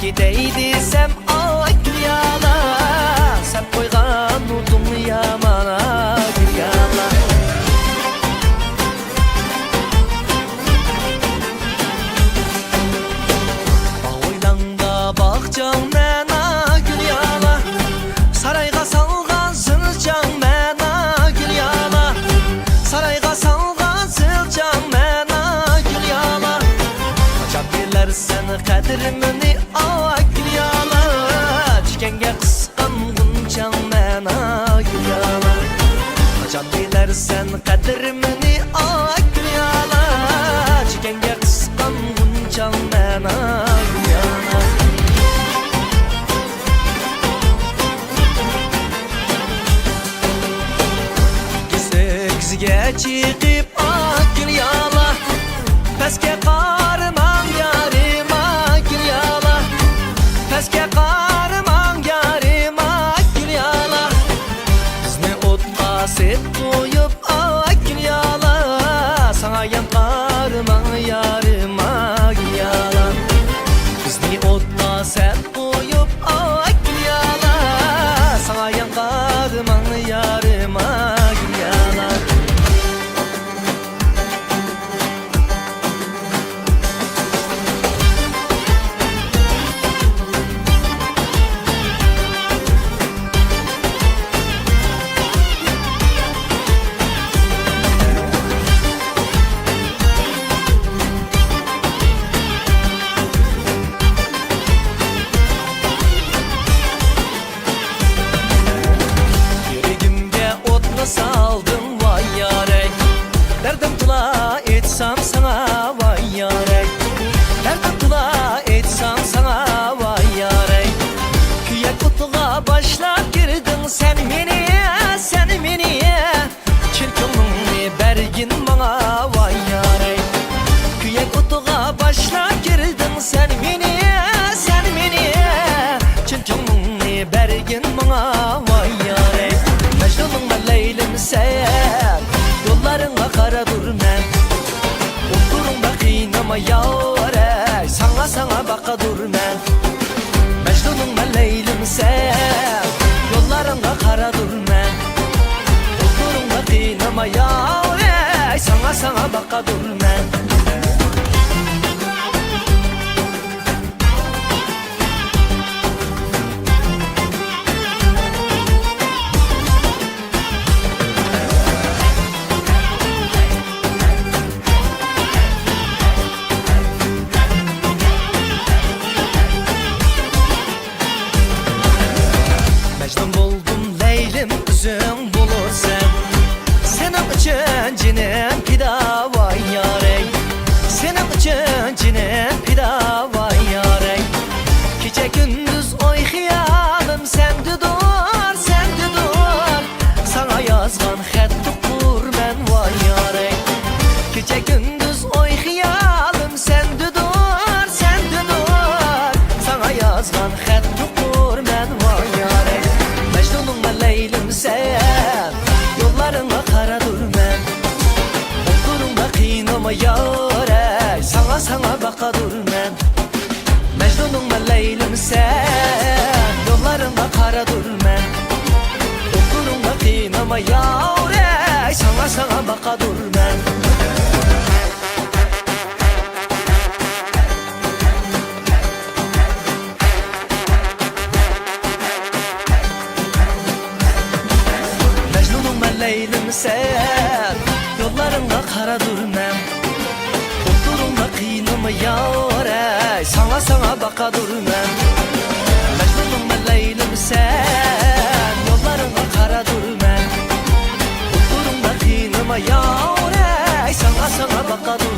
Gidey desem ay dünyala, sen koygan udum yamana dünyala. Oylanda bakcan mena dünyala, sarayga salgan zılcan mena dünyala, sarayga salgan zılcan mena dünyala. Kaçan bilersen kadrimini ay dünyala, çikenge kıskan guncan mena dünyala. Kaçan bilersen kadrimini ay dünyala, çikenge kıskan guncan mena dünyala. Gizge çıkıp ak dünyala, peske karman yarim ak dünyala, peske karman yarim ak dünyala. Bizni otla set koyup ak dünyala, sana yan karman yarim ak dünyala. Bizni otla set koyup ak dünyala, sana yan karman yarim ak dünyala. Saldım vay yarey, derdim tula etsem sana vay yarey, derdim tula etsem sana vay yarey. Küye kutuğa başlap girdin sen meni, sen meni, çirkinliğini bergin bana vay yarey. Küye kutuğa başlap girdin sen meni, sen meni, çirkinliğini bergin bana vay yarey. Mecnun'un Leylim sen, yollarına kara dur men. Oturun da kıynama yâre, sana baka dur men. Mecnun'un Leylim sen, yollarına kara dur men. Oturun da kıynama yâre, sana baka dur men. Mecnun buldum Leylim üzüm bulur sen. Senin için cinem pida vay yarey, senin için cinem pida vay yarey. Gece gündüz oy hıyalım sende dur, sende dur. Sana yazgan xet tukur men vay yarey. Gece gündüz oy hıyalım sende dur, sende dur. Sana yazgan xet tukur men vay yarey. Mecnun'un Leylim sen, yollarına kara dur men. Oturun da kıynama yâre, sana baka dur men. Mecnun'un Leylim sen, yollarına kara dur men. Oturun da kıynama yâre, sana baka dur men. Leylim sen, yollarına kara dur men. Oturun da kıynama yâre, sana baka dur men. Mecnun'um Leylim sen, yollarına kara dur men. Oturun da kıynama yâre, sana baka dur.